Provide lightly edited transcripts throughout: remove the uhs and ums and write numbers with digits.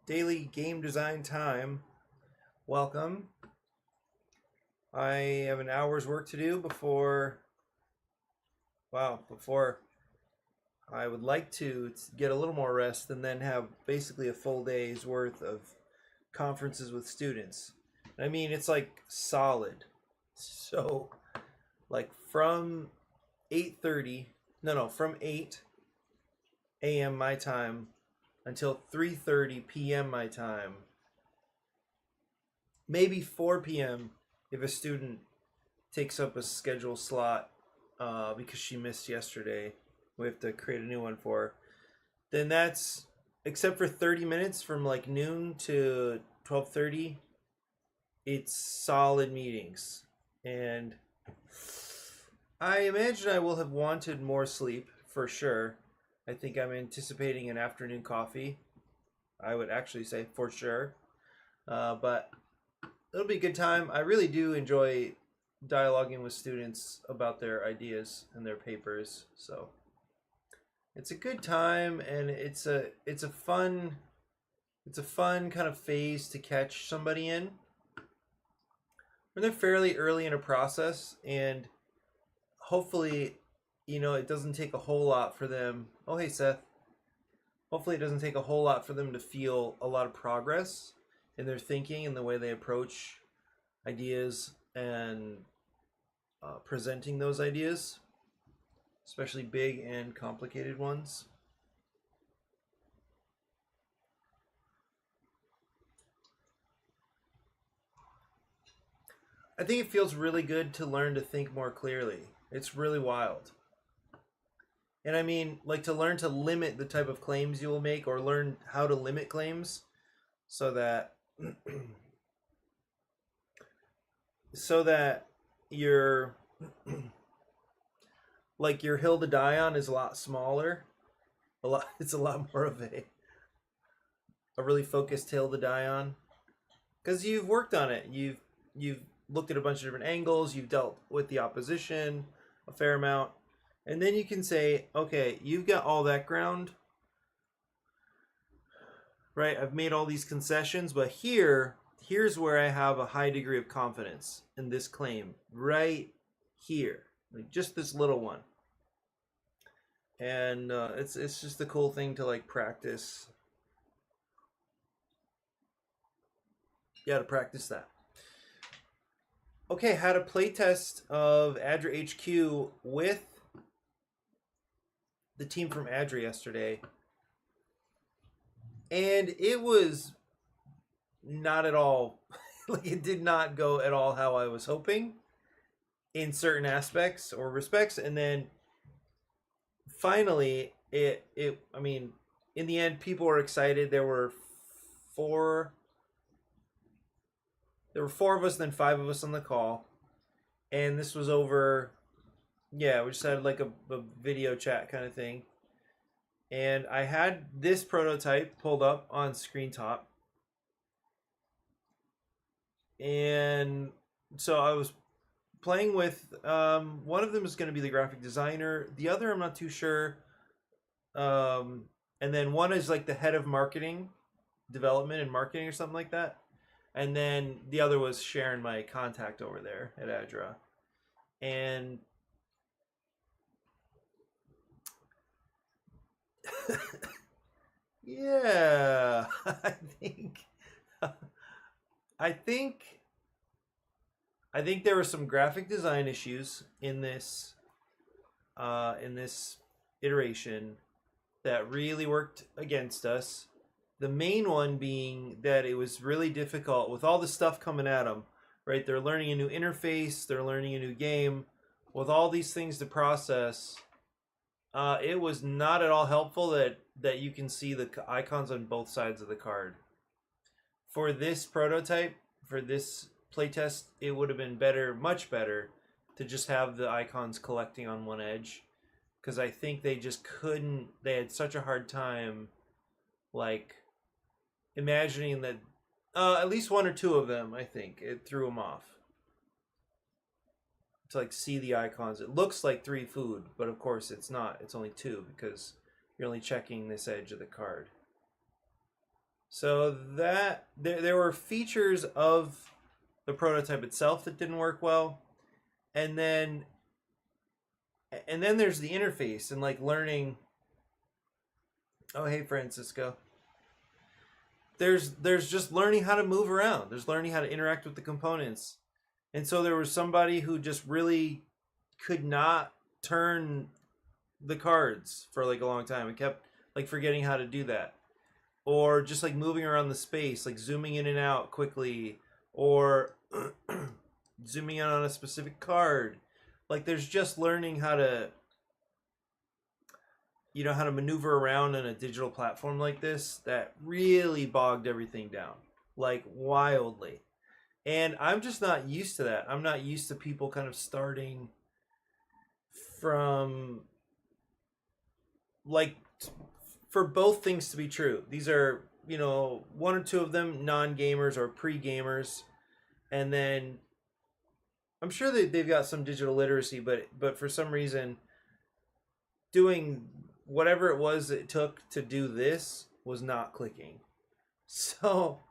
Daily Game Design Time. Welcome. I have an hour's work to do before I would like to get a little more rest and then have basically a full day's worth of conferences with students. I mean, it's like solid. So, like from 8:30, from 8 a.m. my time until 3:30 p.m. my time, maybe 4 p.m. if a student takes up a schedule slot because she missed yesterday. We have to create a new one for her. Then that's except for 30 minutes from like noon to 12:30. It's solid meetings, and I imagine I will have wanted more sleep for sure. I think I'm anticipating an afternoon coffee. I would actually say for sure, but it'll be a good time. I really do enjoy dialoguing with students about their ideas and their papers. So it's a good time, and it's a fun kind of phase to catch somebody in when they're fairly early in a process, and hopefully, it doesn't take a whole lot for them. Oh, hey Seth. Hopefully, it doesn't take a whole lot for them to feel a lot of progress in their thinking and the way they approach ideas and presenting those ideas, especially big and complicated ones. I think it feels really good to learn to think more clearly. It's really wild. And I mean, like to learn to limit the type of claims you will make or learn how to limit claims so that so that your like your hill to die on is a lot smaller. It's a lot more of a really focused hill to die on because you've worked on it. You've looked at a bunch of different angles, you've dealt with the opposition a fair amount, and then you can say, okay, you've got all that ground, right? I've made all these concessions, but here's where I have a high degree of confidence in this claim, right here, like just this little one. And it's just a cool thing to like practice. Yeah, to practice that. Okay, had a playtest of Adra HQ with the team from Adra yesterday, and it was not at all like it did not go at all how I was hoping in certain aspects or respects, and then finally it I mean, in the end people were excited. Four there were four of us, then five of us on the call, and this was over. Yeah, we just had like a video chat kind of thing, and I had this prototype pulled up on screen top, and so I was playing with one of them is going to be the graphic designer, the other I'm not too sure, and then one is like the head of marketing development and marketing or something like that, and then the other was Sharon, my contact over there at Adra. And yeah, I think I think there were some graphic design issues in this iteration that really worked against us. The main one being that it was really difficult with all the stuff coming at them. Right, they're learning a new interface, they're learning a new game, with all these things to process. It was not at all helpful that you can see the icons on both sides of the card. For this prototype, for this playtest, it would have been better, much better, to just have the icons collecting on one edge, because I think they just couldn't. They had such a hard time, like imagining that. At least one or two of them, I think, it threw them off to like see the icons. It looks like three food, but of course it's not. It's only two because you're only checking this edge of the card. So that there were features of the prototype itself that didn't work well, and then there's the interface and like learning. Oh, hey Francisco. There's just learning how to move around. There's learning how to interact with the components. And so there was somebody who just really could not turn the cards for like a long time and kept like forgetting how to do that. Or just like moving around the space, like zooming in and out quickly, or zooming in on a specific card. Like there's just learning how to how to maneuver around on a digital platform like this that really bogged everything down like wildly. And I'm just not used to that. I'm not used to people kind of starting from like for both things to be true. These are, one or two of them non-gamers or pre-gamers, and then I'm sure they've got some digital literacy, but for some reason doing whatever it was it took to do this was not clicking. So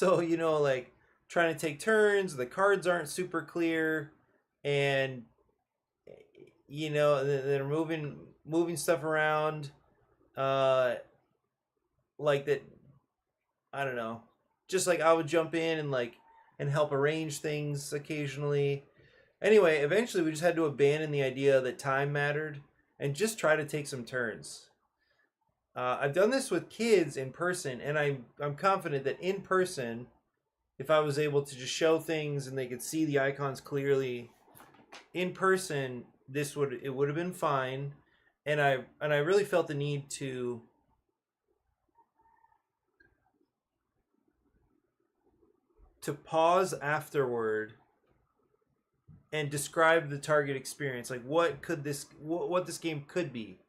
like trying to take turns, the cards aren't super clear, and they're moving stuff around, like that. I don't know. Just like I would jump in and help arrange things occasionally. Anyway, eventually we just had to abandon the idea that time mattered and just try to take some turns. I've done this with kids in person, and I'm confident that in person, if I was able to just show things and they could see the icons clearly, in person, it would have been fine. And I really felt the need to pause afterward and describe the target experience, like what this game could be.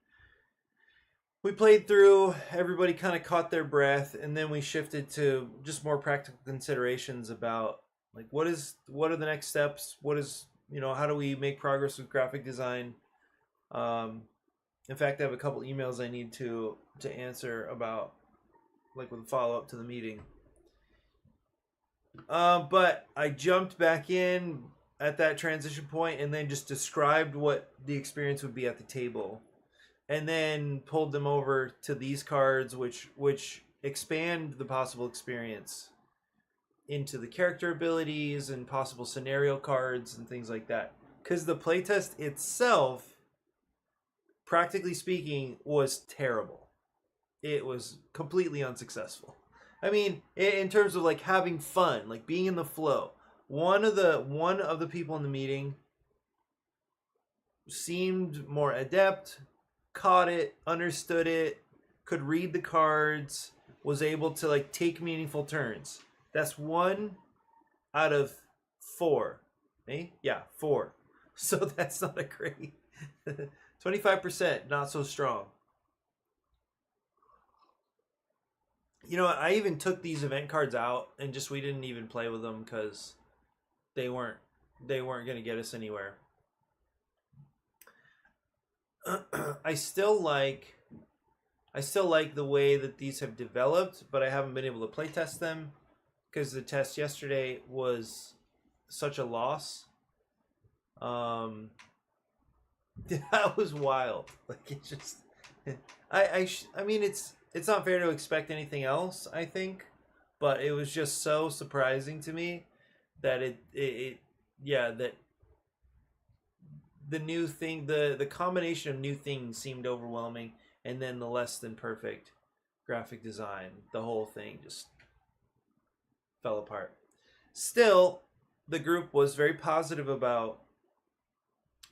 We played through, everybody kind of caught their breath, and then we shifted to just more practical considerations about like what are the next steps, how do we make progress with graphic design. In fact, I have a couple emails I need to answer about like with follow up to the meeting. But I jumped back in at that transition point and then just described what the experience would be at the table, and then pulled them over to these cards, which expand the possible experience into the character abilities and possible scenario cards and things like that. Because the playtest itself, practically speaking, was terrible. It was completely unsuccessful. I mean, in terms of like having fun, like being in the flow. One of the people in the meeting seemed more adept, caught it, understood it, could read the cards, was able to like take meaningful turns. That's 1 out of 4. Eh? Yeah, 4. So that's not a great 25%, not so strong. I even took these event cards out and just we didn't even play with them because they weren't going to get us anywhere. I still like the way that these have developed, but I haven't been able to play test them because the test yesterday was such a loss. That was wild. Like it just, I mean it's not fair to expect anything else, I think, but it was just so surprising to me that that the new thing, the combination of new things seemed overwhelming, and then the less than perfect graphic design, the whole thing just fell apart. Still, the group was very positive about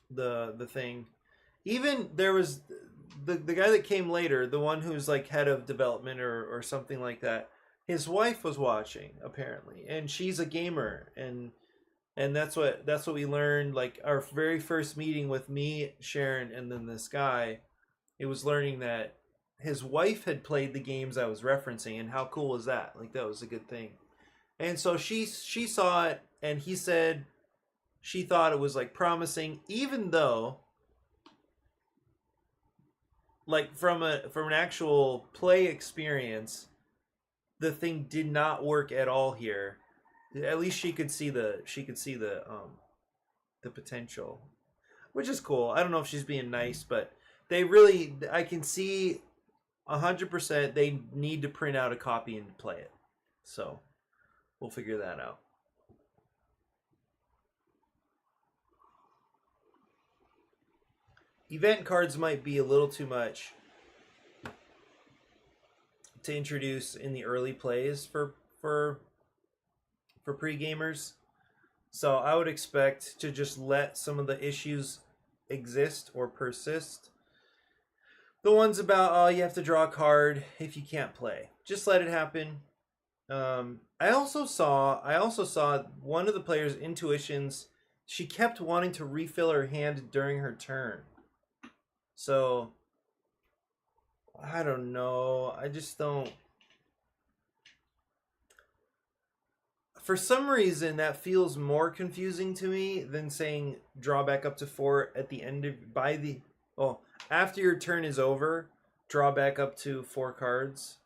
the thing. Even there was the guy that came later, the one who's like head of development or something like that. His wife was watching apparently, and she's a gamer, and that's what we learned. Like our very first meeting with me, Sharon, and then this guy, it was learning that his wife had played the games I was referencing, and how cool was that? Like that was a good thing. And so she saw it, and he said she thought it was like promising, even though like from an actual play experience, the thing did not work at all here. At least the potential, which is cool. I don't know if she's being nice, but I can see 100% they need to print out a copy and play it. So we'll figure that out. Event cards might be a little too much to introduce in the early plays for pre-gamers. So I would expect to just let some of the issues exist or persist. The ones about, oh, you have to draw a card if you can't play. Just let it happen. I also saw one of the players' intuitions. She kept wanting to refill her hand during her turn. So I don't know. I just don't. For some reason, that feels more confusing to me than saying draw back up to 4 at the end of after your turn is over, draw back up to 4 cards.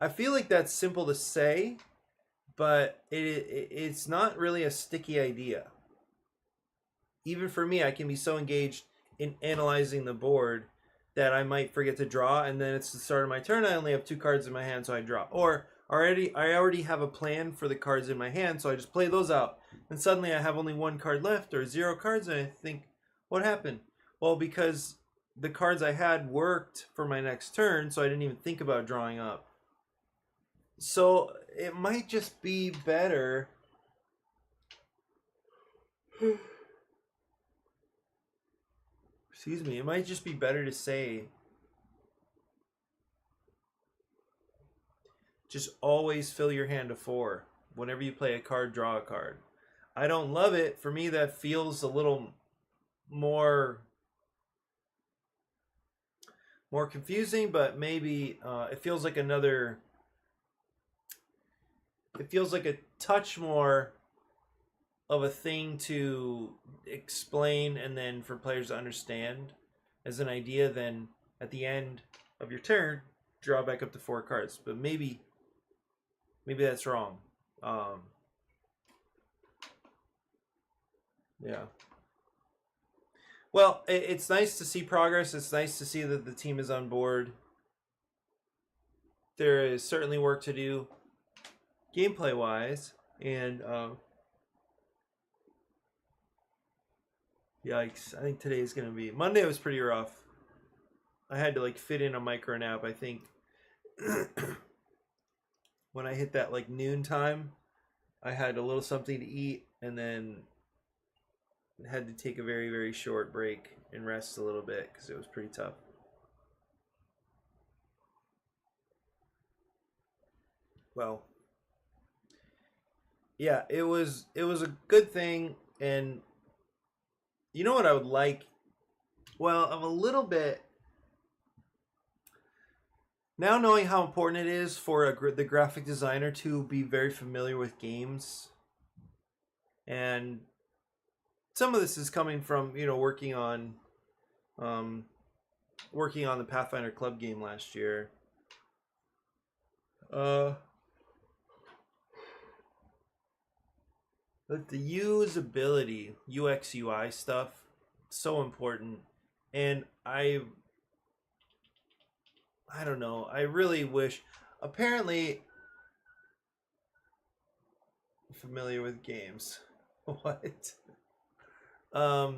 I feel like that's simple to say, but it's not really a sticky idea. Even for me, I can be so engaged in analyzing the board that I might forget to draw, and then it's the start of my turn. I only have 2 cards in my hand, so I draw. Or I already have a plan for the cards in my hand, so I just play those out. And suddenly I have only 1 card left or 0 cards, and I think, what happened? Well, because the cards I had worked for my next turn, so I didn't even think about drawing up. So it might just be better. Excuse me, it might just be better to say just always fill your hand to 4. Whenever you play a card, draw a card. I don't love it. For me, that feels a little more confusing, but maybe it feels like a touch more of a thing to explain and then for players to understand as an idea than at the end of your turn, draw back up to 4 cards. But maybe that's wrong. Yeah. Well, it's nice to see progress. It's nice to see that the team is on board. There is certainly work to do gameplay-wise, and yikes. I think today is going to be... Monday was pretty rough. I had to fit in a micro nap, I think. When I hit that noon time, I had a little something to eat and then had to take a very, very short break and rest a little bit because it was pretty tough. Well, yeah, it was a good thing. And you know what I would like? Well, I'm a little bit now knowing how important it is for the graphic designer to be very familiar with games. And some of this is coming from, working on the Pathfinder Club game last year. The usability, UX, UI stuff, so important. And I don't know. I really wish. Apparently, familiar with games. What? Oh,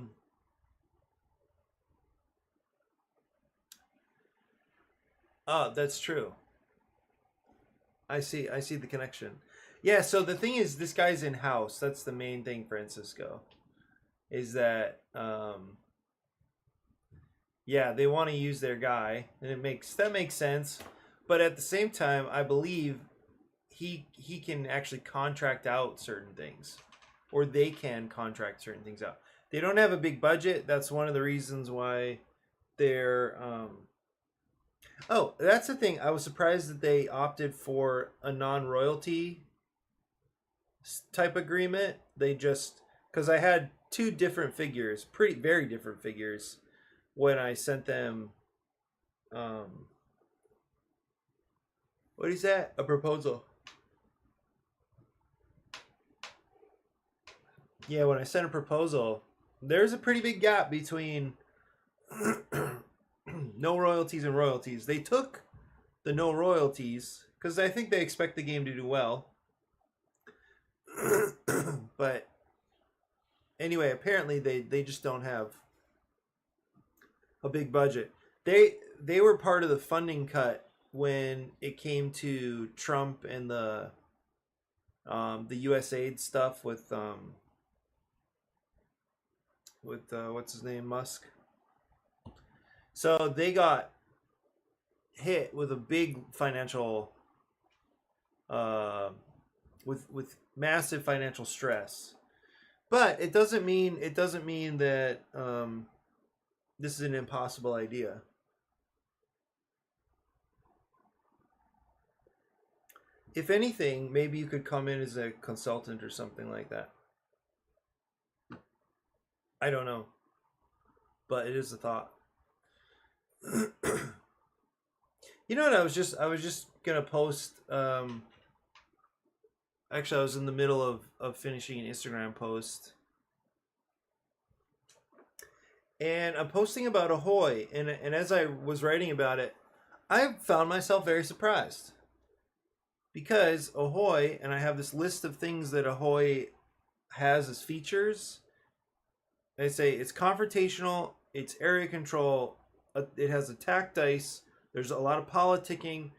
that's true. I see the connection. Yeah, so the thing is, this guy's in house. That's the main thing, Francisco. Is that yeah, they want to use their guy, and that makes sense. But at the same time, I believe he can actually contract out certain things, or they can contract certain things out. They don't have a big budget. That's one of the reasons why they're oh, that's the thing. I was surprised that they opted for a non-royalty type agreement. They just, because I had 2 different figures, very different figures, when I sent them what is that? A proposal. Yeah, when I sent a proposal, there's a pretty big gap between no royalties and royalties. They took the no royalties because I think they expect the game to do well. But anyway, apparently they just don't have a big budget. They were part of the funding cut when it came to Trump and the USAID stuff with what's his name, Musk. So they got hit with a big financial uh, with massive financial stress. But it doesn't mean that this is an impossible idea. If anything, maybe you could come in as a consultant or something like that. I don't know, but it is a thought. You know what? I was just gonna post. Actually, I was in the middle of finishing an Instagram post, and I'm posting about Ahoy, and as I was writing about it, I found myself very surprised because Ahoy, and I have this list of things that Ahoy has as features. I say it's confrontational, it's area control, it has attack dice, there's a lot of politicking,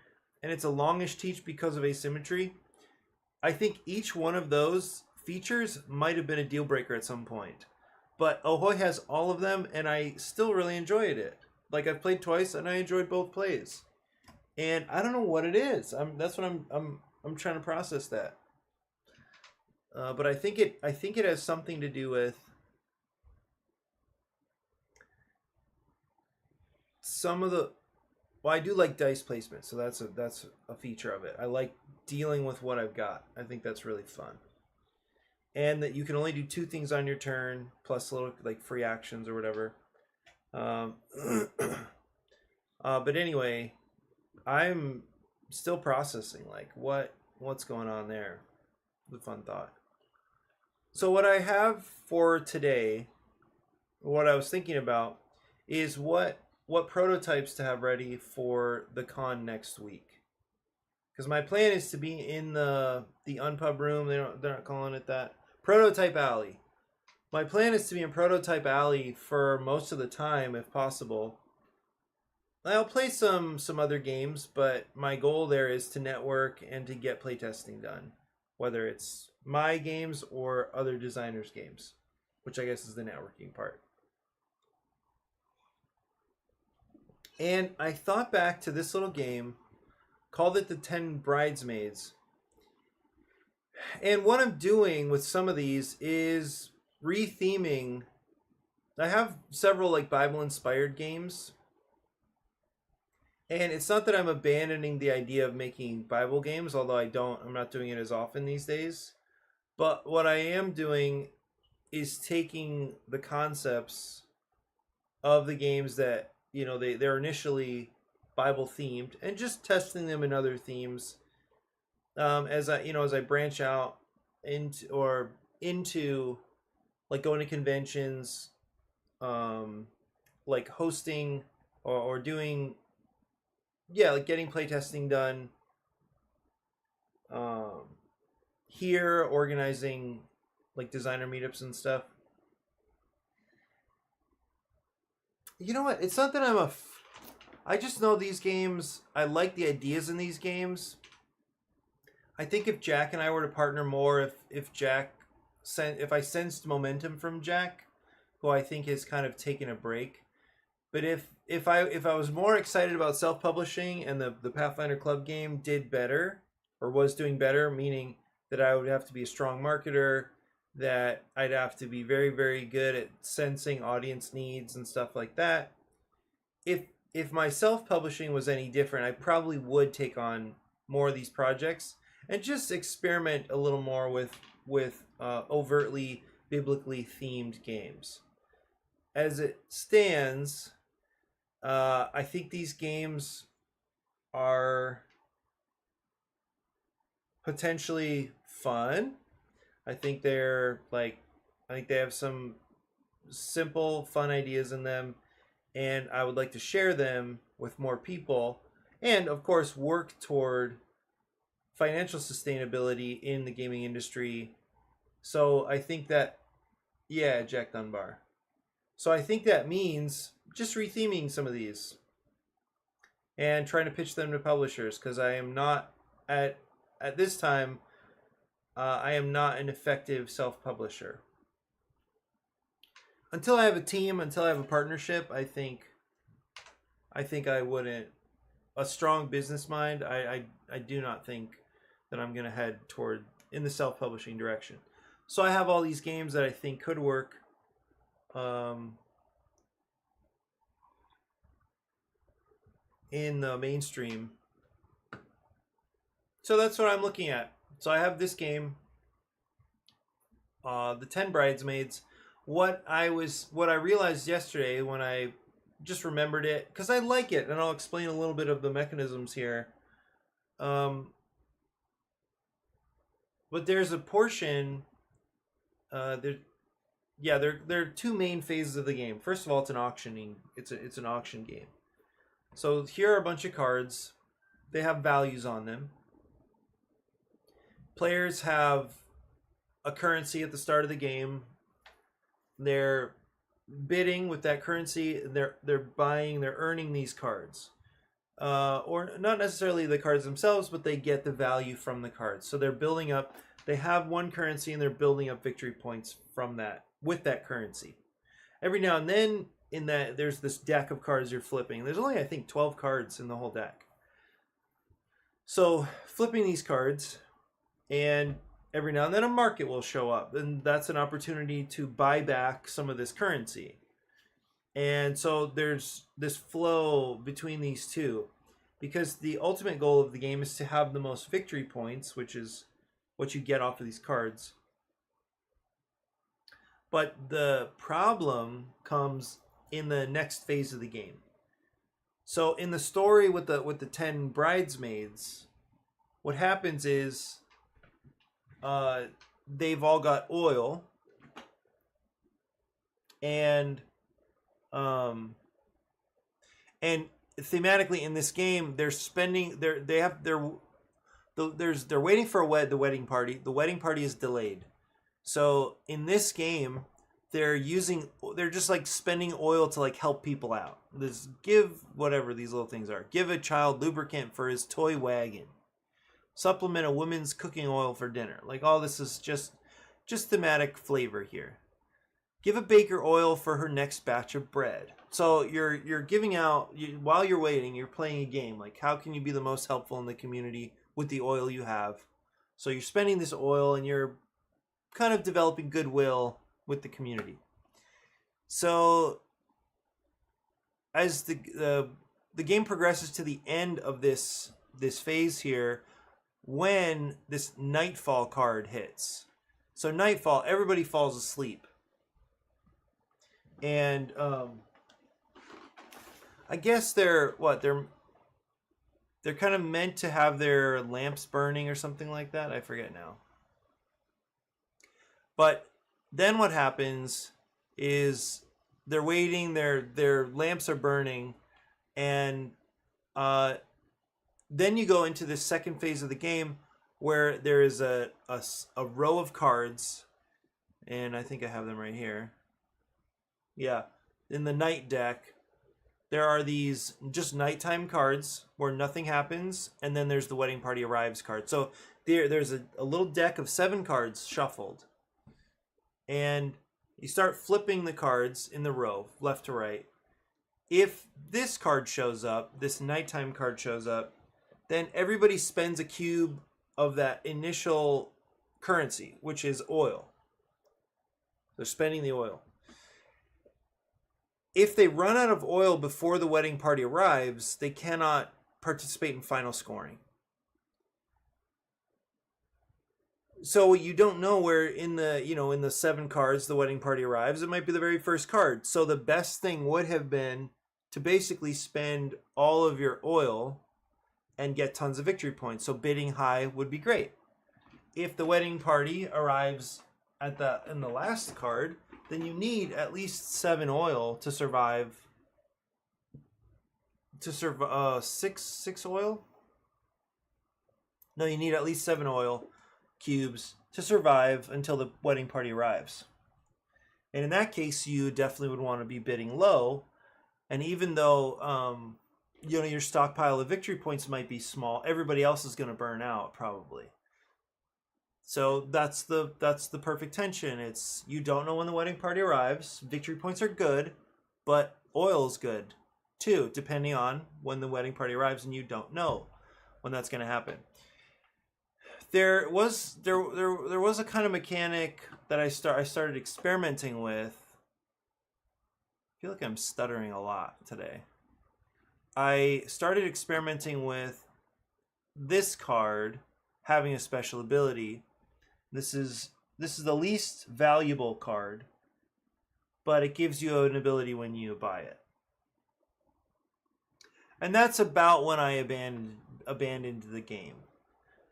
and it's a longish teach because of asymmetry. I think each one of those features might have been a deal breaker at some point. But Ahoy has all of them, and I still really enjoyed it. Like I've played twice, and I enjoyed both plays. And I don't know what it is. That's what I'm trying to process that. But I think it has something to do with some of the. Well, I do like dice placement, so that's a feature of it. I like dealing with what I've got. I think that's really fun. And that you can only do two things on your turn, plus little like free actions or whatever. Um, but anyway, I'm still processing like what's going on there. The fun thought. So what I have for today, what I was thinking about, is what prototypes to have ready for the con next week. Because my plan is to be in the Unpub room. They're not calling it that. Prototype Alley. My plan is to be in Prototype Alley for most of the time, if possible. I'll play some other games, but my goal there is to network and to get playtesting done, whether it's my games or other designers' games, which I guess is the networking part. And I thought back to this little game, called it the 10 Bridesmaids. And what I'm doing with some of these is retheming. I have several like Bible inspired games. And it's not that I'm abandoning the idea of making Bible games, although I'm not doing it as often these days. But what I am doing is taking the concepts of the games that, they're initially Bible themed and just testing them in other themes. As I branch out into like going to conventions, like hosting or doing, like getting playtesting done, here, organizing like designer meetups and stuff. You know what? It's not that I just know these games. I like the ideas in these games. I think if Jack and I were to partner more, if I sensed momentum from Jack, who I think has kind of taken a break, but if I was more excited about self publishing and the Pathfinder Club game did better or was doing better, meaning that I would have to be a strong marketer, that I'd have to be very very good at sensing audience needs and stuff like that. If my self publishing was any different, I probably would take on more of these projects and just experiment a little more with overtly biblically themed games. As it stands, I think these games are potentially fun. I think they're like I think they have some simple, fun ideas in them, and I would like to share them with more people, and of course, work toward financial sustainability in the gaming industry. So I think that, yeah, Jack Dunbar. So I think that means just retheming some of these and trying to pitch them to publishers, because I am not at this time. I am not an effective self-publisher. Until I have a team, until I have a partnership, I wouldn't. A strong business mind, I do not think that I'm going to head toward in the self-publishing direction. So I have all these games that I think could work. In the mainstream. So that's what I'm looking at. So I have this game, the 10 Bridesmaids. What I realized yesterday when I just remembered it, because I like it, and I'll explain a little bit of the mechanisms here. But there's a portion. There are two main phases of the game. First of all, it's an auctioning. It's an auction game. So here are a bunch of cards. They have values on them. Players have a currency at the start of the game. They're bidding with that currency. They're buying. They're earning these cards, or not necessarily the cards themselves, but they get the value from the cards. So they're building up. They have one currency and they're building up victory points from that with that currency. Every now and then, in that, there's this deck of cards you're flipping. There's only, I think, 12 cards in the whole deck. So flipping these cards, and every now and then a market will show up, and that's an opportunity to buy back some of this currency. And so there's this flow between these two, because the ultimate goal of the game is to have the most victory points, which is what you get off of these cards. But the problem comes in the next phase of the game. So in the story with the 10 bridesmaids, what happens is they've all got oil, and thematically in this game, they're spending they're waiting for the wedding party. The wedding party is delayed. So in this game, they're just like spending oil to like help people out. Give whatever these little things are. Give a child lubricant for his toy wagon. Supplement a woman's cooking oil for dinner. Like, all this is just thematic flavor here. Give a baker oil for her next batch of bread. So you're giving out, while you're waiting, you're playing a game. Like, how can you be the most helpful in the community with the oil you have? So you're spending this oil and you're kind of developing goodwill with the community. So as the game progresses to the end of this phase here, when this nightfall card hits. So nightfall, everybody falls asleep. And I guess they're kind of meant to have their lamps burning or something like that. I forget now. But then what happens is they're waiting, their lamps are burning, and then you go into the second phase of the game where there is a row of cards, and I think I have them right here. Yeah, in the night deck, there are these just nighttime cards where nothing happens, and then there's the wedding party arrives card. So there's a little deck of 7 cards shuffled, and you start flipping the cards in the row, left to right. If this card shows up, this nighttime card shows up, then everybody spends a cube of that initial currency, which is oil. They're spending the oil. If they run out of oil before the wedding party arrives, they cannot participate in final scoring. So you don't know where in the 7 cards the wedding party arrives. It might be the very first card. So the best thing would have been to basically spend all of your oil and get tons of victory points. So bidding high would be great. If the wedding party arrives in the last card, then you need at least 7 oil to survive. Six oil? No, you need at least 7 oil cubes to survive until the wedding party arrives. And in that case, you definitely would want to be bidding low. And even though your stockpile of victory points might be small, everybody else is going to burn out probably. So that's the perfect tension. It's, you don't know when the wedding party arrives. Victory points are good, but oil is good too, depending on when the wedding party arrives, and you don't know when that's going to happen. There was a kind of mechanic that I started experimenting with. I feel like I'm stuttering a lot today. I started experimenting with this card having a special ability. This is the least valuable card, but it gives you an ability when you buy it. And that's about when I abandoned the game.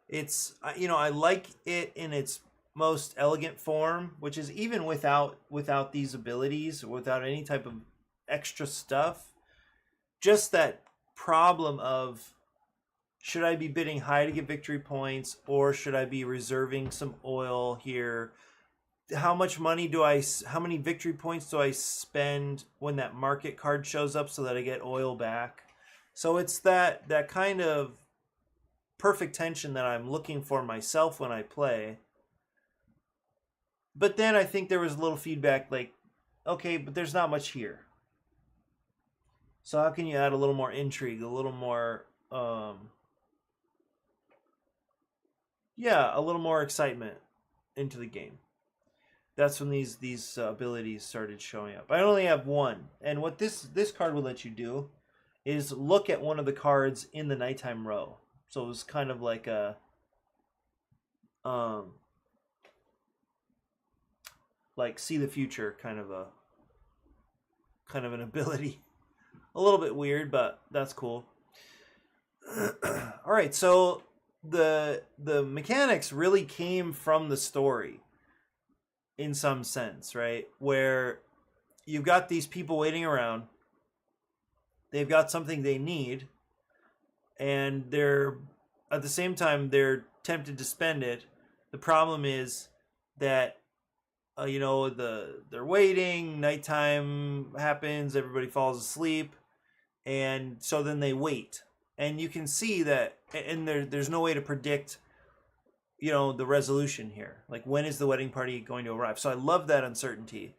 It's, I like it in its most elegant form, which is even without these abilities, without any type of extra stuff. Just that problem of, should I be bidding high to get victory points, or should I be reserving some oil here? How many victory points do I spend when that market card shows up so that I get oil back? So it's that kind of perfect tension that I'm looking for myself when I play. But then I think there was a little feedback like, okay, but there's not much here. So how can you add a little more intrigue, a little more a little more excitement into the game? That's when these abilities started showing up. I only have one, and what this card will let you do is look at one of the cards in the nighttime row. So it was kind of like a like see the future kind of an ability. A little bit weird, but that's cool. All right, so the mechanics really came from the story in some sense, right? Where you've got these people waiting around. They've got something they need, and they're at the same time they're tempted to spend it. The problem is that they're waiting, nighttime happens, everybody falls asleep, and so then they wait. And you can see that, and there's no way to predict the resolution here. Like, when is the wedding party going to arrive? So I love that uncertainty.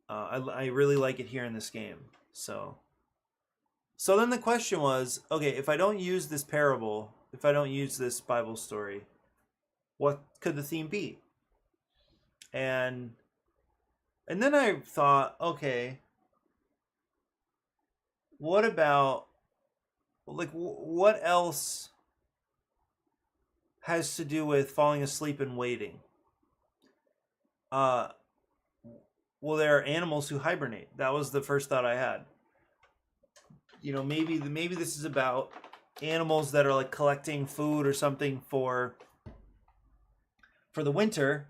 I really like it here in this game. So then the question was, okay, if I don't use this parable, if I don't use this Bible story, what could the theme be? And then I thought, okay, what about, like, what else has to do with falling asleep and waiting? Well, there are animals who hibernate. That was the first thought I had. Maybe this is about animals that are like collecting food or something for the winter,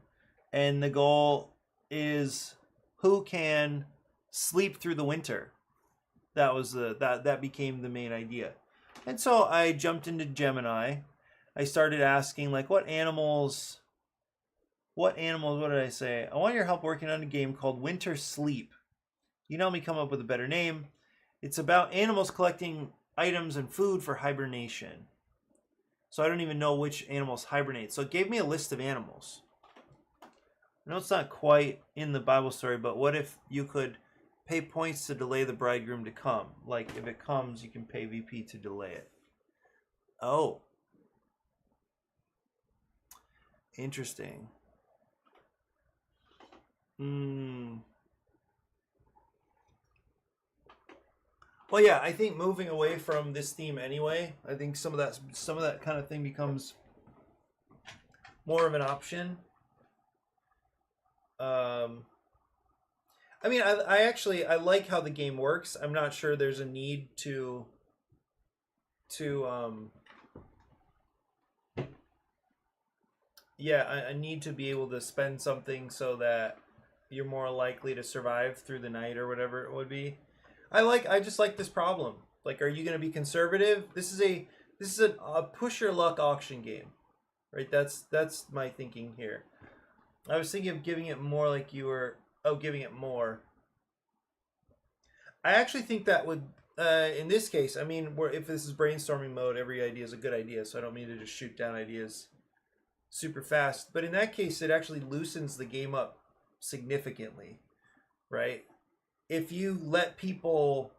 and the goal is who can sleep through the winter. That was that became the main idea. And so I jumped into Gemini. I started asking, like, what animals, what did I say? I want your help working on a game called Winter Sleep. You know me, come up with a better name. It's about animals collecting items and food for hibernation. So I don't even know which animals hibernate. So it gave me a list of animals. I know it's not quite in the Bible story, but what if you could pay points to delay the bridegroom to come? Like, if it comes, you can pay VP to delay it. Oh. Interesting. Well, yeah, I think moving away from this theme anyway, I think some of that kind of thing becomes more of an option. I mean, I like how the game works. I'm not sure there's a need to yeah, a need to be able to spend something so that you're more likely to survive through the night or whatever it would be. I just like this problem. Like, are you going to be conservative? This is a push your luck auction game, right? That's my thinking here. I was thinking of giving it more like you were. Oh, giving it more. I actually think that would, in this case, I mean, if this is brainstorming mode, every idea is a good idea. So I don't mean to just shoot down ideas super fast. But in that case, it actually loosens the game up significantly, right? If you let people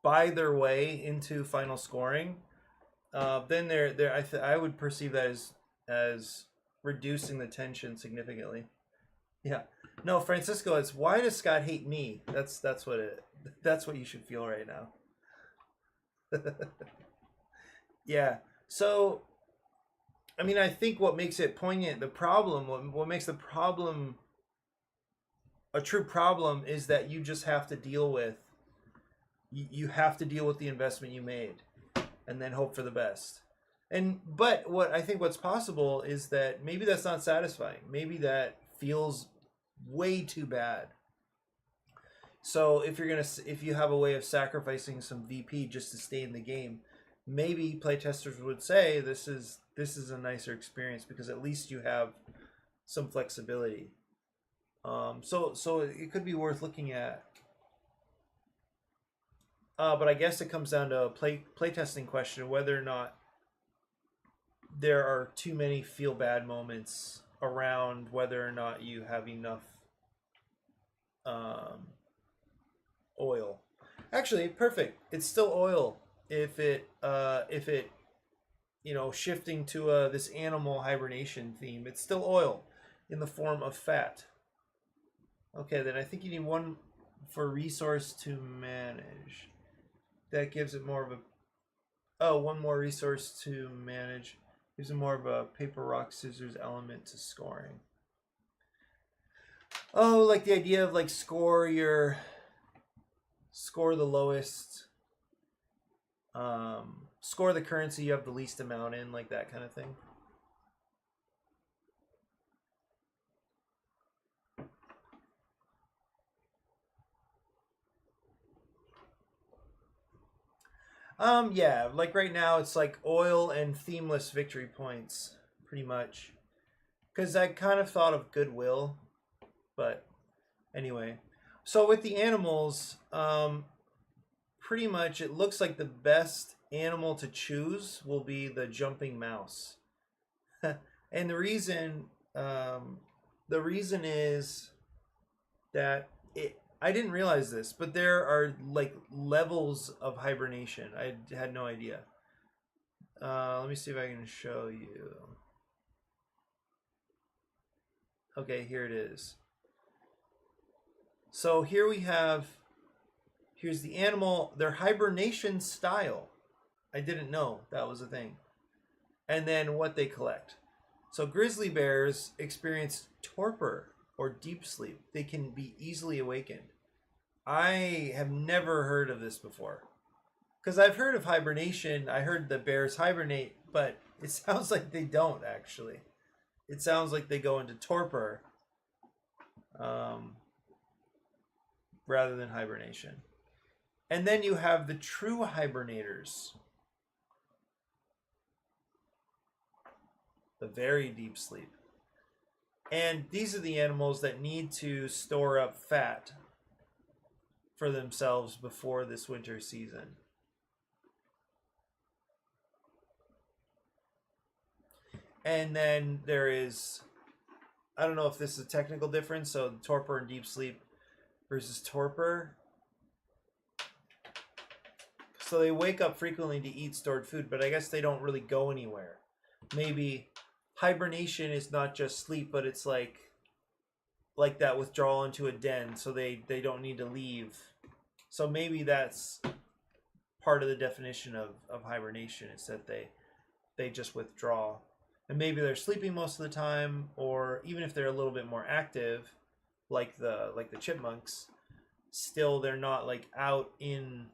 buy their way into final scoring, then I would perceive that as reducing the tension significantly. Yeah. No, Francisco, it's why does Scott hate me? That's what you should feel right now. Yeah. So, I mean, I think what makes it poignant, what makes the problem a true problem is that you just have to deal with you have to deal with the investment you made and then hope for the best. But what I think what's possible is that maybe that's not satisfying. Maybe that feels way too bad. So if you have a way of sacrificing some VP just to stay in the game, maybe playtesters would say this is a nicer experience because at least you have some flexibility. So it could be worth looking at. But I guess it comes down to a playtesting question whether or not there are too many feel bad moments around whether or not you have enough um, oil. Actually, perfect. It's still oil. If it shifting to this animal hibernation theme, it's still oil in the form of fat. Okay, then I think you need one for resource to manage. That gives it more of a one more resource to manage. Gives it more of a paper rock scissors element to scoring. Oh, like the idea of like score the lowest, score the currency you have the least amount in, like that kind of thing. Yeah, like right now it's like oil and themeless victory points, pretty much. Because I kind of thought of goodwill, but anyway. So with the animals, pretty much it looks like the best animal to choose will be the jumping mouse. And the reason is that I didn't realize this, but there are like levels of hibernation. I had no idea. Let me see if I can show you. Okay, here it is. So here's the animal, their hibernation style. I didn't know that was a thing. And then what they collect. So grizzly bears experience torpor or deep sleep. They can be easily awakened. I have never heard of this before. Because I've heard of hibernation. I heard the bears hibernate, but it sounds like they don't actually. It sounds like they go into torpor rather than hibernation. And then you have the true hibernators, the very deep sleep. And these are the animals that need to store up fat for themselves before this winter season. And then there is, I don't know if this is a technical difference, so torpor and deep sleep versus torpor. So they wake up frequently to eat stored food, but I guess they don't really go anywhere. Maybe hibernation is not just sleep, but it's like that withdrawal into a den, so they don't need to leave. So maybe that's part of the definition of hibernation is that they just withdraw. And maybe they're sleeping most of the time, or even if they're a little bit more active, like the chipmunks, still they're not like out in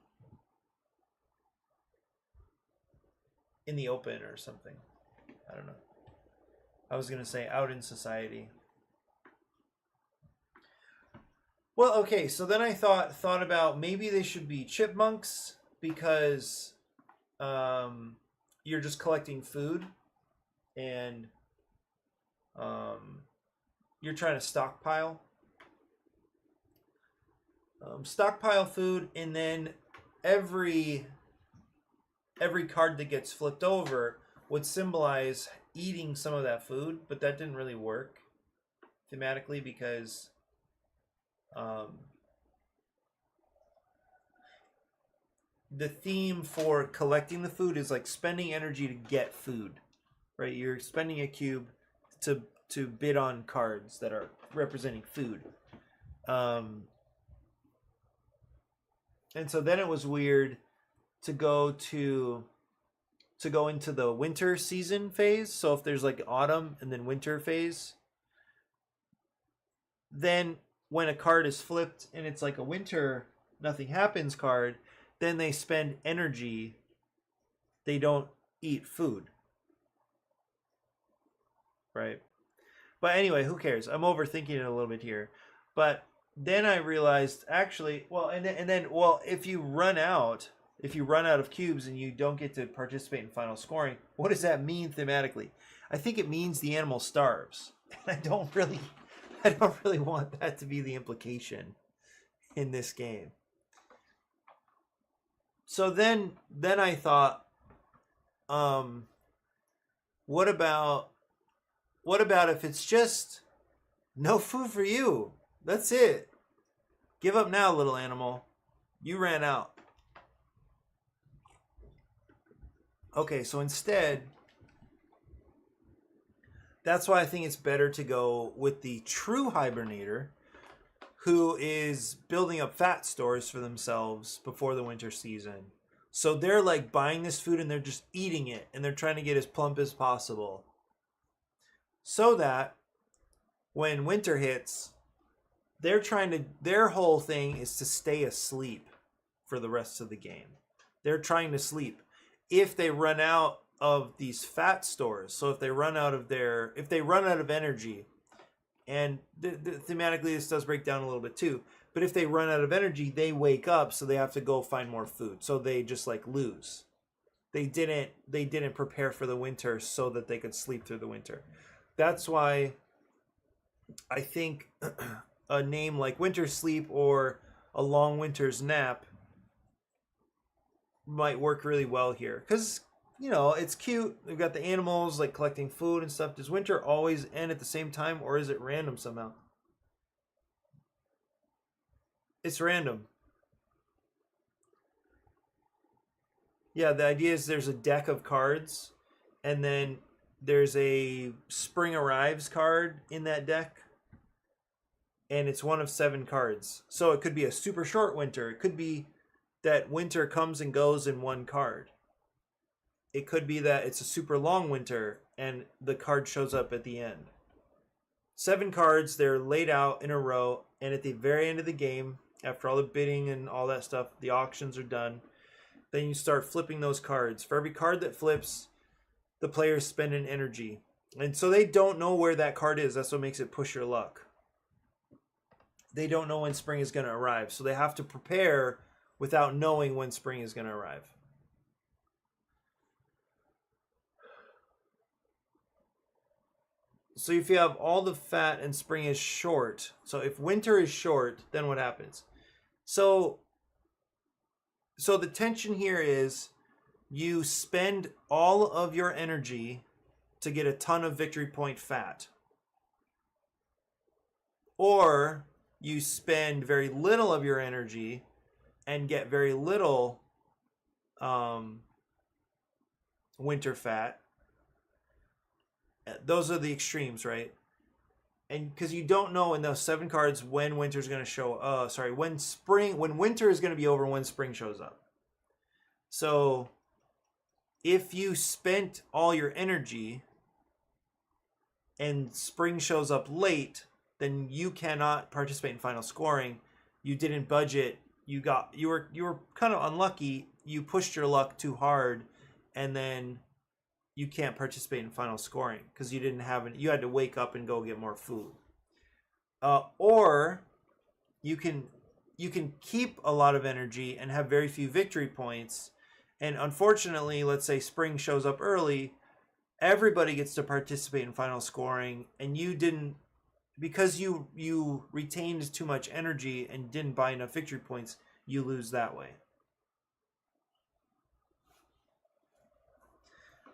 the open or something. I don't know. I was gonna say out in society. Well, okay, so then I thought about maybe they should be chipmunks because you're just collecting food and you're trying to stockpile food, and then every card that gets flipped over would symbolize eating some of that food, but that didn't really work thematically because the theme for collecting the food is like spending energy to get food, right? You're spending a cube to bid on cards that are representing food. And so then it was weird to go into the winter season phase. So if there's like autumn and then winter phase, then when a card is flipped and it's like a winter nothing happens card, then they spend energy. They don't eat food. Right? But anyway, who cares? I'm overthinking it a little bit here. But then I realized actually, well, and then if you run out of cubes and you don't get to participate in final scoring, what does that mean thematically? I think it means the animal starves. And I don't really want that to be the implication in this game. So then I thought, what about if it's just no food for you? That's it. Give up now, little animal. You ran out. Okay, so instead, that's why I think it's better to go with the true hibernator, who is building up fat stores for themselves before the winter season. So they're like buying this food and they're just eating it, and they're trying to get as plump as possible, so that when winter hits, their whole thing is to stay asleep for the rest of the game. They're trying to sleep. If they run out of these fat stores, so if they run out of energy, and thematically this does break down a little bit too, but if they run out of energy, they wake up, so they have to go find more food. So they just like lose. They didn't prepare for the winter so that they could sleep through the winter. That's why I think a name like Winter Sleep or A Long Winter's Nap might work really well here, because it's cute. We've got the animals like collecting food and stuff. Does winter always end at the same time, or is it random somehow? It's random. Yeah, the idea is there's a deck of cards, and then there's a Spring Arrives card in that deck, and it's one of 7 cards. So it could be a super short winter. It could be that winter comes and goes in 1 card. It could be that it's a super long winter and the card shows up at the end. 7 cards, they're laid out in a row, and at the very end of the game, after all the bidding and all that stuff, the auctions are done, then you start flipping those cards. For every card that flips, the players spend an energy. And so they don't know where that card is. That's what makes it push your luck. They don't know when spring is going to arrive, so they have to prepare without knowing when spring is going to arrive. So if you have all the fat and spring is short, so if winter is short, then what happens? So the tension here is you spend all of your energy to get a ton of victory point fat, or you spend very little of your energy and get very little winter fat. Those are the extremes, right? And because you don't know in those 7 cards when winter's going to show, when winter is going to be over, when spring shows up. So if you spent all your energy and spring shows up late, then you cannot participate in final scoring. You didn't budget. You were kind of unlucky. You pushed your luck too hard, and then you can't participate in final scoring because you didn't have you had to wake up and go get more food. Or you can keep a lot of energy and have very few victory points. And unfortunately, let's say spring shows up early, everybody gets to participate in final scoring, and you didn't, because you retained too much energy and didn't buy enough victory points, you lose that way.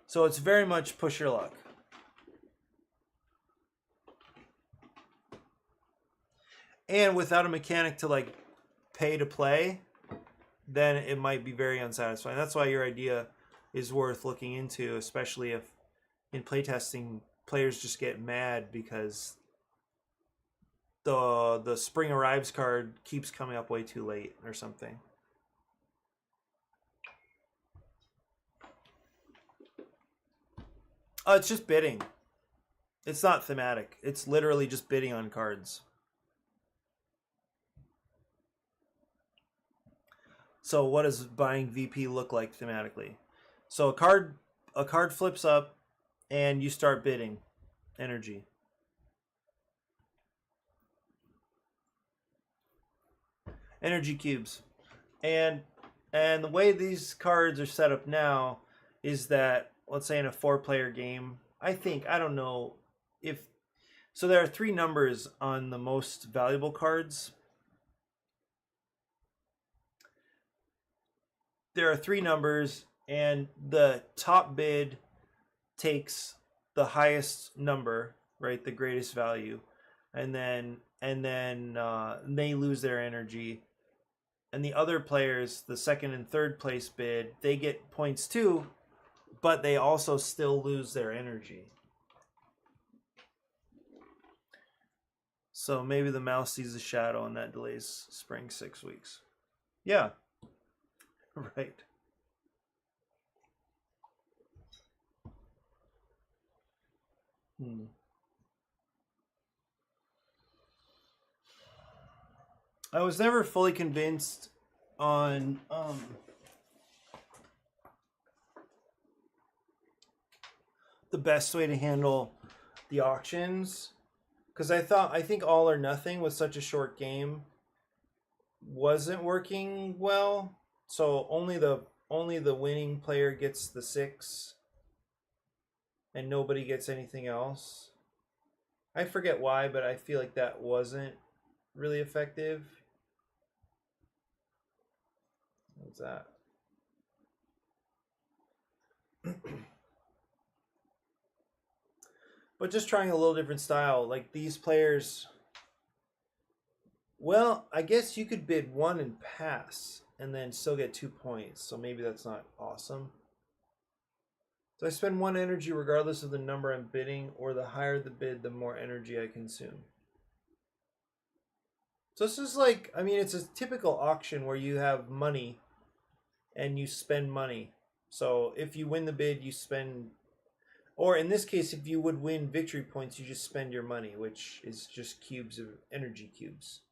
So it's very much push your luck. And without a mechanic to like pay to play, then it might be very unsatisfying. That's why your idea is worth looking into, especially if in playtesting players just get mad because the spring arrives card keeps coming up way too late or something. It's just bidding. It's not thematic. It's literally just bidding on cards. So what does buying VP look like thematically? So a card flips up and you start bidding energy. Energy cubes. And the way these cards are set up now is that, let's say in a 4-player game, I don't know if, so there are 3 numbers on the most valuable cards. There are 3 numbers, and the top bid takes the highest number, right, the greatest value, and then they lose their energy. And the other players, the second and third place bid, they get points too, but they also still lose their energy. So maybe the mouse sees a shadow and that delays spring 6 weeks. Yeah. Right. I was never fully convinced on the best way to handle the auctions, because I think all or nothing with such a short game wasn't working well. So only the winning player gets the 6 and nobody gets anything else. I forget why, but I feel like that wasn't really effective. What's that? But just trying a little different style. Like these players, well, I guess you could bid 1 and pass and then still get 2 points. So maybe that's not awesome. So I spend 1 energy regardless of the number I'm bidding, or the higher the bid, the more energy I consume. So this is like, I mean, it's a typical auction where you have money and you spend money. So if you win the bid, you spend, or in this case, if you would win victory points, you just spend your money, which is just cubes of energy cubes.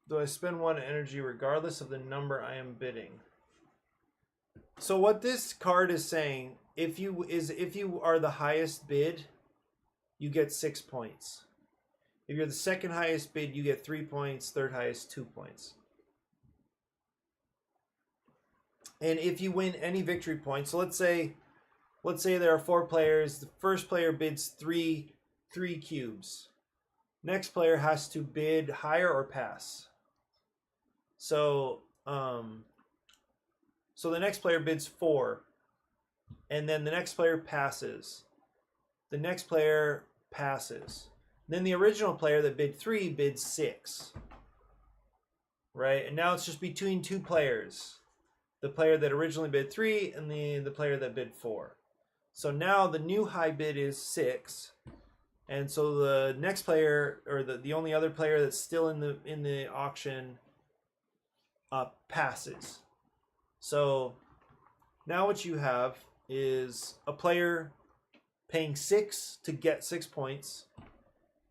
Do I spend 1 energy regardless of the number I am bidding? So what this card is saying, if you are the highest bid, you get 6 points. If you're the second highest bid, you get 3 points, third highest 2 points. And if you win any victory points, so let's say there are 4 players, the first player bids 3 cubes. Next player has to bid higher or pass. So so the next player bids 4, and then the next player passes. The next player passes. Then the original player that bid 3 bids 6. Right? And now it's just between 2 players. The player that originally bid 3 and the player that bid 4. So now the new high bid is 6. And so the next player, or the only other player that's still in the auction, passes. So now what you have is a player paying 6 to get 6 points,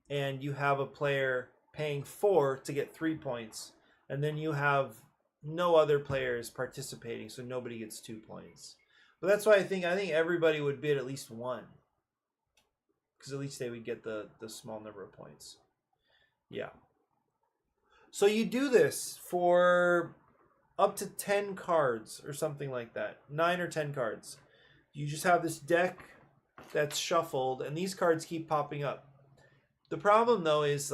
and you have a player paying 4 to get 3 points, and then you have no other players participating, so nobody gets 2 points. But that's why I think everybody would bid at least 1, because at least they would get the small number of points. Yeah. So you do this for up to 10 cards or something like that. 9 or 10 cards. You just have this deck that's shuffled, and these cards keep popping up. The problem, though, is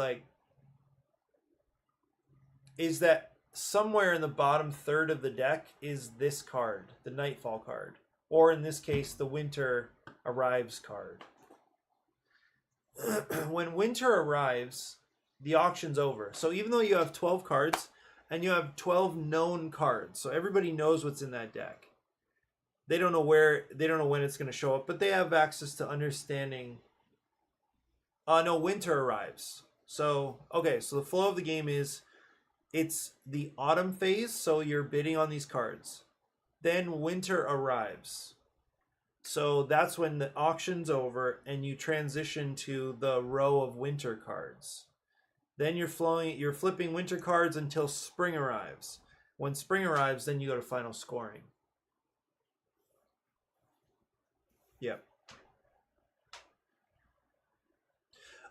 that somewhere in the bottom third of the deck is this card, the Nightfall card. Or in this case, the Winter Arrives card. When Winter arrives, the auction's over. So even though you have 12 cards, and you have 12 known cards, so everybody knows what's in that deck. They don't know when it's going to show up, but they have access to understanding. No, Winter arrives. So, okay, so the flow of the game is, it's the autumn phase, so you're bidding on these cards. Then Winter arrives. So that's when the auction's over and you transition to the row of Winter cards. Then you're flipping Winter cards until Spring arrives. When Spring arrives, then you go to final scoring. Yep.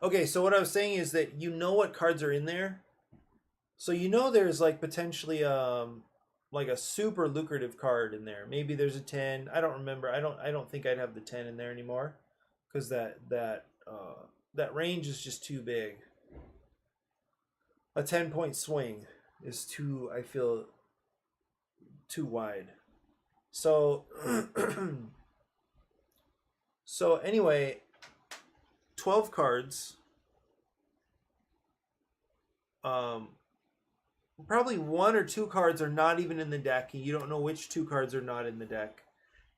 Okay, so what I was saying is that you know what cards are in there. So you know there's potentially like a super lucrative card in there. Maybe there's a 10. I don't remember. I don't think I'd have the 10 in there anymore, because that range is just too big. A 10-point swing is too, I feel, too wide. So so anyway, 12 cards. Probably 1 or 2 cards are not even in the deck, and you don't know which 2 cards are not in the deck.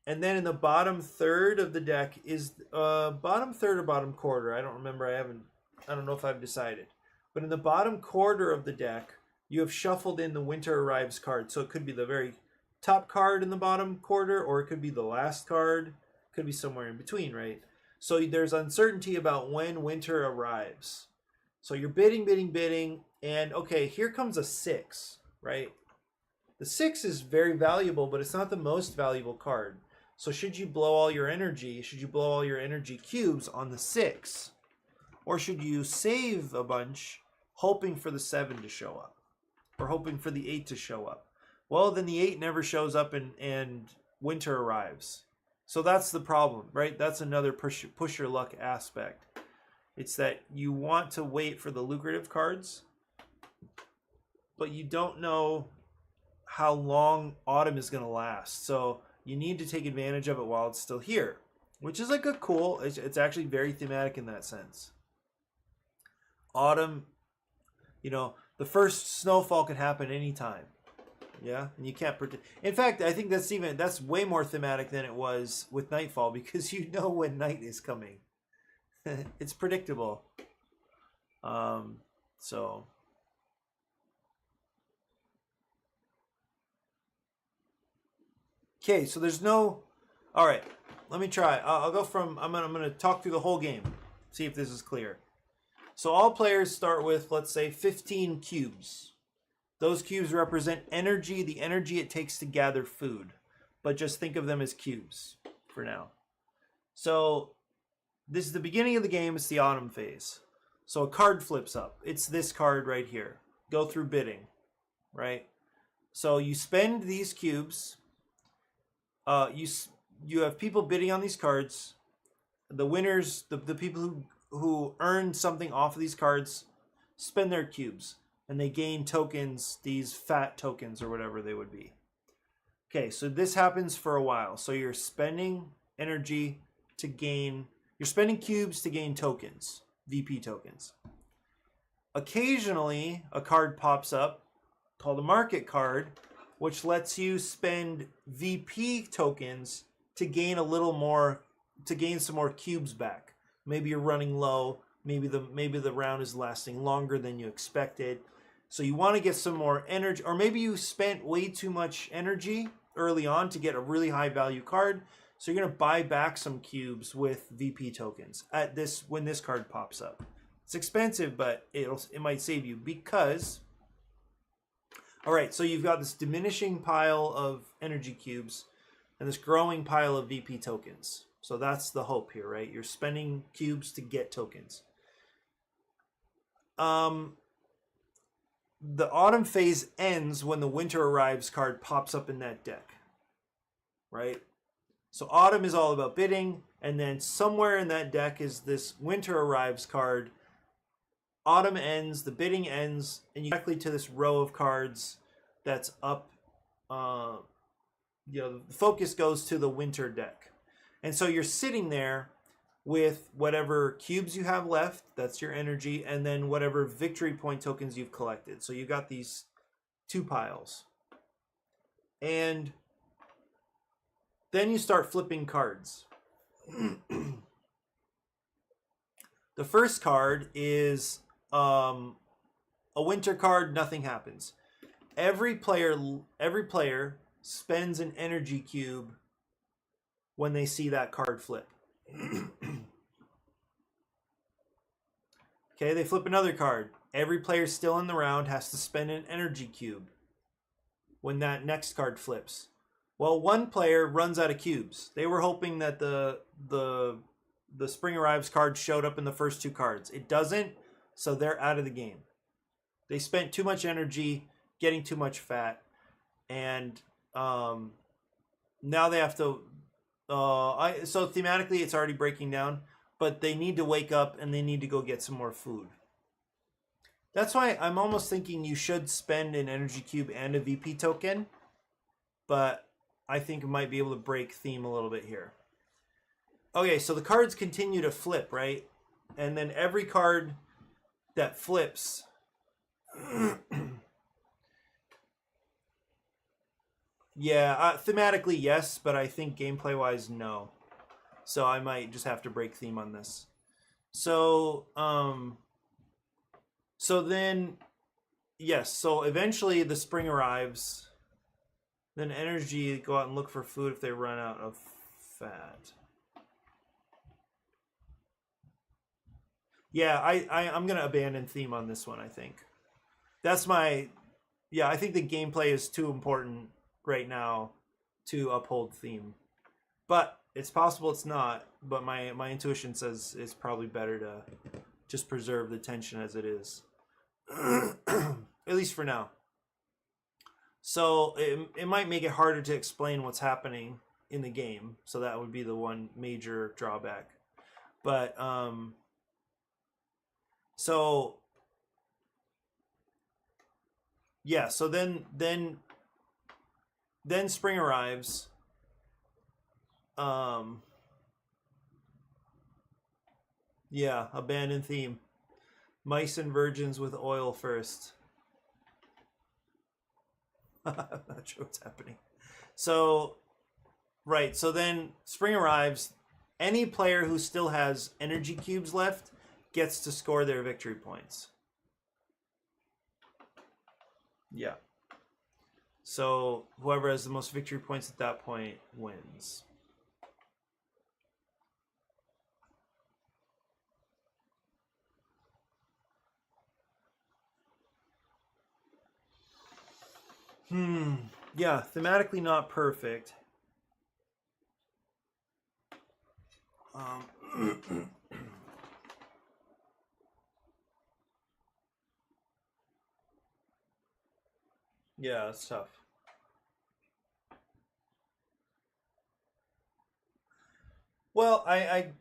And then in the bottom third of the deck is bottom third or bottom quarter. I don't remember. I don't know if I've decided. But in the bottom quarter of the deck, you have shuffled in the Winter Arrives card. So it could be the very top card in the bottom quarter, or it could be the last card. It could be somewhere in between, right? So there's uncertainty about when Winter arrives. So you're bidding, and okay, here comes a 6, right? The 6 is very valuable, but it's not the most valuable card. So should you blow all your energy cubes on the 6? Or should you save a bunch, hoping for the 7 to show up? Or hoping for the 8 to show up? Well, then the 8 never shows up and Winter arrives. So that's the problem, right? That's another push your luck aspect. It's that you want to wait for the lucrative cards, but you don't know how long autumn is going to last. So you need to take advantage of it while it's still here, which is it's actually very thematic in that sense. Autumn, the first snowfall could happen anytime. Yeah, and you can't predict. In fact, I think that's way more thematic than it was with Nightfall, because you know when night is coming. It's predictable. So okay, so there's no. All right, let me try. I'll go from. I'm gonna talk through the whole game, see if this is clear. So all players start with, let's say, 15 cubes. Those cubes represent energy, the energy it takes to gather food. But just think of them as cubes for now. So this is the beginning of the game. It's the autumn phase. So a card flips up. It's this card right here. Go through bidding, right? So you spend these cubes. You have people bidding on these cards. The winners, the people who earn something off of these cards, spend their cubes. And they gain tokens, these fat tokens or whatever they would be. Okay, so this happens for a while. So you're spending energy to gain, you're spending cubes to gain tokens, VP tokens. Occasionally, a card pops up called a market card, which lets you spend VP tokens to gain a little more, to gain some more cubes back. Maybe you're running low. Maybe the round is lasting longer than you expected. So you want to get some more energy, or maybe you spent way too much energy early on to get a really high value card. So you're going to buy back some cubes with VP tokens at this when this card pops up. It's expensive, but it might save you because, all right, so you've got this diminishing pile of energy cubes and this growing pile of VP tokens. So that's the hope here, right? You're spending cubes to get tokens. The autumn phase ends when the winter arrives card pops up in that deck, right? So autumn is all about bidding, and then somewhere in that deck is this winter arrives card. Autumn ends, the bidding ends, and you directly to this row of cards that's up. The focus goes to the winter deck. And so you're sitting there with whatever cubes you have left, that's your energy, and then whatever victory point tokens you've collected. So you've got these two piles. And then you start flipping cards. The first card is a winter card, nothing happens. Every player spends an energy cube when they see that card flip. Okay, they flip another card. Every player still in the round has to spend an energy cube when that next card flips. Well, one player runs out of cubes. They were hoping that the Spring Arrives card showed up in the first two cards. It doesn't, so they're out of the game. They spent too much energy getting too much fat, and now they have to. So thematically, it's already breaking down, but they need to wake up and they need to go get some more food. That's why I'm almost thinking you should spend an energy cube and a VP token, but I think it might be able to break theme a little bit here. Okay, so the cards continue to flip, right? And then every card that flips yeah, thematically yes, but I think gameplay wise no. So I might just have to break theme on this. So then yes, so eventually the spring arrives. Then energy go out and look for food if they run out of fat. Yeah, I'm gonna abandon theme on this one, I think. That's my I think the gameplay is too important right now to uphold theme. But it's possible it's not, but my intuition says it's probably better to just preserve the tension as it is. At least for now. So it might make it harder to explain what's happening in the game. So that would be the one major drawback. But so yeah, so then spring arrives. Yeah, abandon theme. Mice and virgins with oil first. I'm not sure what's happening. So, right, so then spring arrives. Any player who still has energy cubes left gets to score their victory points. Yeah. So whoever has the most victory points at that point wins. Yeah, thematically not perfect. Yeah, it's tough. Well, I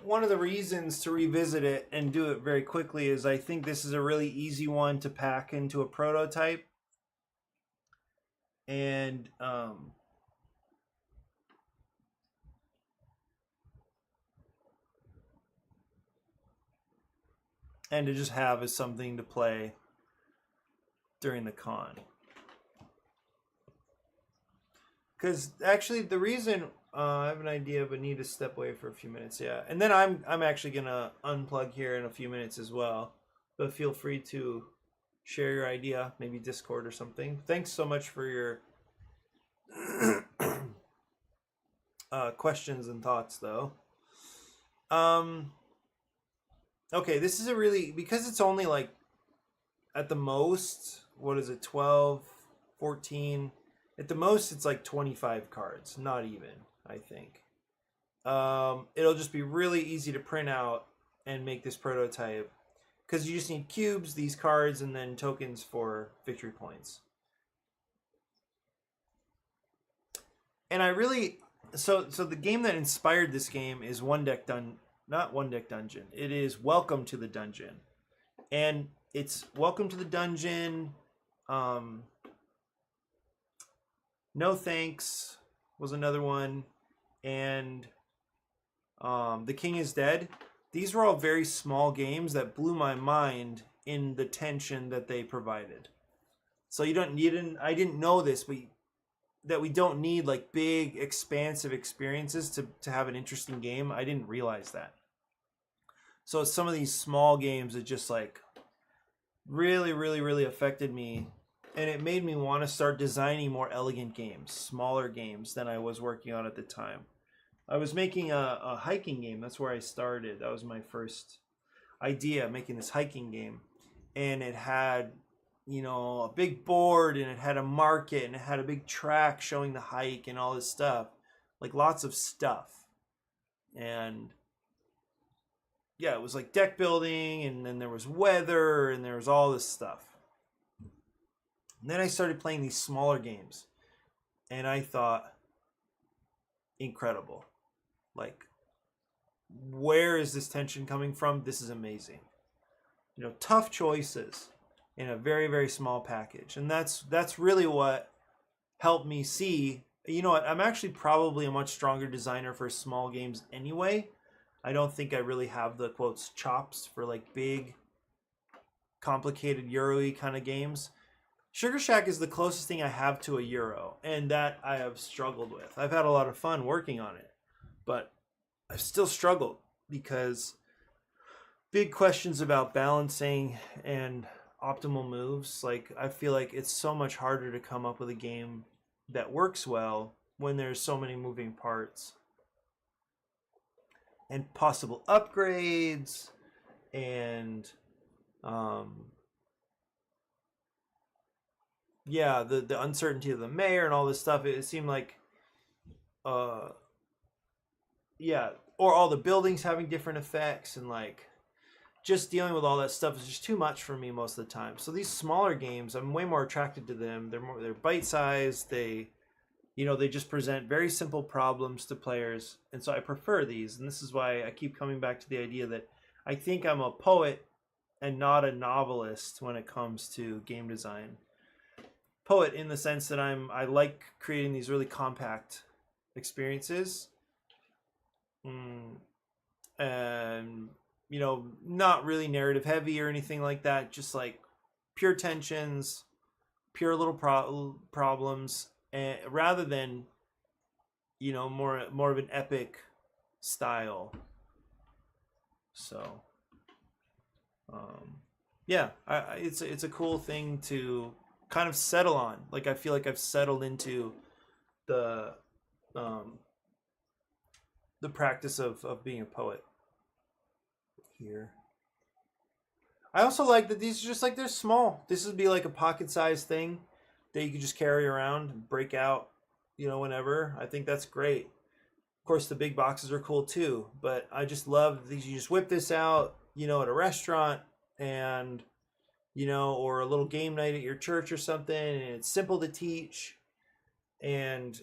one of the reasons to revisit it and do it very quickly is I think this is a really easy one to pack into a prototype. And to just have as something to play during the con. Because actually the reason I have an idea but need to step away for a few minutes, yeah. And then I'm actually gonna unplug here in a few minutes as well. But feel free to share your idea, maybe Discord or something. Thanks so much for your questions and thoughts though. Um, okay, this is a really, because it's only like at the most, what is it, 12, 14? At the most, it's like 25 cards, not even, I think. It'll just be really easy to print out and make this prototype because you just need cubes, these cards, and then tokens for victory points. And I really, so the game that inspired this game is not One Deck Dungeon. It is Welcome to the Dungeon, and it's Welcome to the Dungeon. No Thanks was another one, and The King is Dead. These were all very small games that blew my mind in the tension that they provided. So I didn't know this, but that we don't need like big, expansive experiences to have an interesting game. I didn't realize that. So some of these small games that just like really, really, really affected me, and it made me want to start designing more elegant games, smaller games than I was working on at the time. I was making a hiking game. That's where I started. That was my first idea, making this hiking game. And it had, a big board, and it had a market, and it had a big track showing the hike and all this stuff. Like lots of stuff. And yeah, it was like deck building, and then there was weather, and there was all this stuff. And then I started playing these smaller games. And I thought, incredible. Like, where is this tension coming from? This is amazing. Tough choices in a very, very small package. And that's really what helped me see, you know what, I'm actually probably a much stronger designer for small games anyway. I don't think I really have the quotes chops for like big, complicated Euro-y kind of games. Sugar Shack is the closest thing I have to a Euro, and that I have struggled with. I've had a lot of fun working on it, but I've still struggled because big questions about balancing and optimal moves. Like, I feel like it's so much harder to come up with a game that works well when there's so many moving parts and possible upgrades and yeah, the uncertainty of the mayor and all this stuff. It seemed like yeah, or all the buildings having different effects, and like just dealing with all that stuff is just too much for me most of the time. So these smaller games, I'm way more attracted to them. They're bite sized. They just present very simple problems to players, and so I prefer these. And this is why I keep coming back to the idea that I think I'm a poet and not a novelist when it comes to game design. Poet in the sense that I like creating these really compact experiences, and not really narrative heavy or anything like that. Just like pure tensions, pure little problems, and rather than more of an epic style. So yeah, it's a cool thing to kind of settle on. Like, I feel like I've settled into the practice of being a poet here. I also like that these are just like, they're small. This would be like a pocket-sized thing that you could just carry around and break out, whenever. I think that's great. Of course, the big boxes are cool too, but I just love these. You just whip this out, at a restaurant, and or a little game night at your church or something, and it's simple to teach and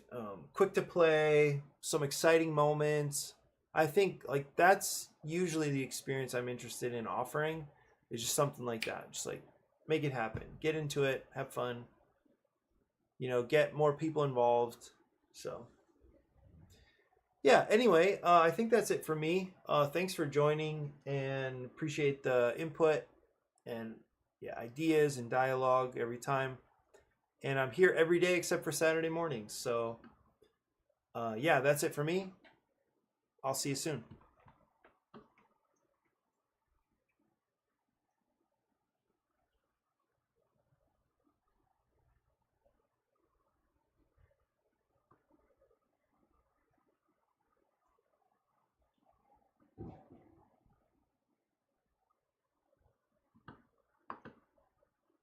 quick to play, some exciting moments. I think like that's usually the experience I'm interested in offering, is just something like that. Just like make it happen, get into it, have fun, get more people involved. So yeah, anyway, I think that's it for me. Thanks for joining, and appreciate the input and ideas and dialogue every time. And I'm here every day except for Saturday mornings. So yeah, that's it for me. I'll see you soon.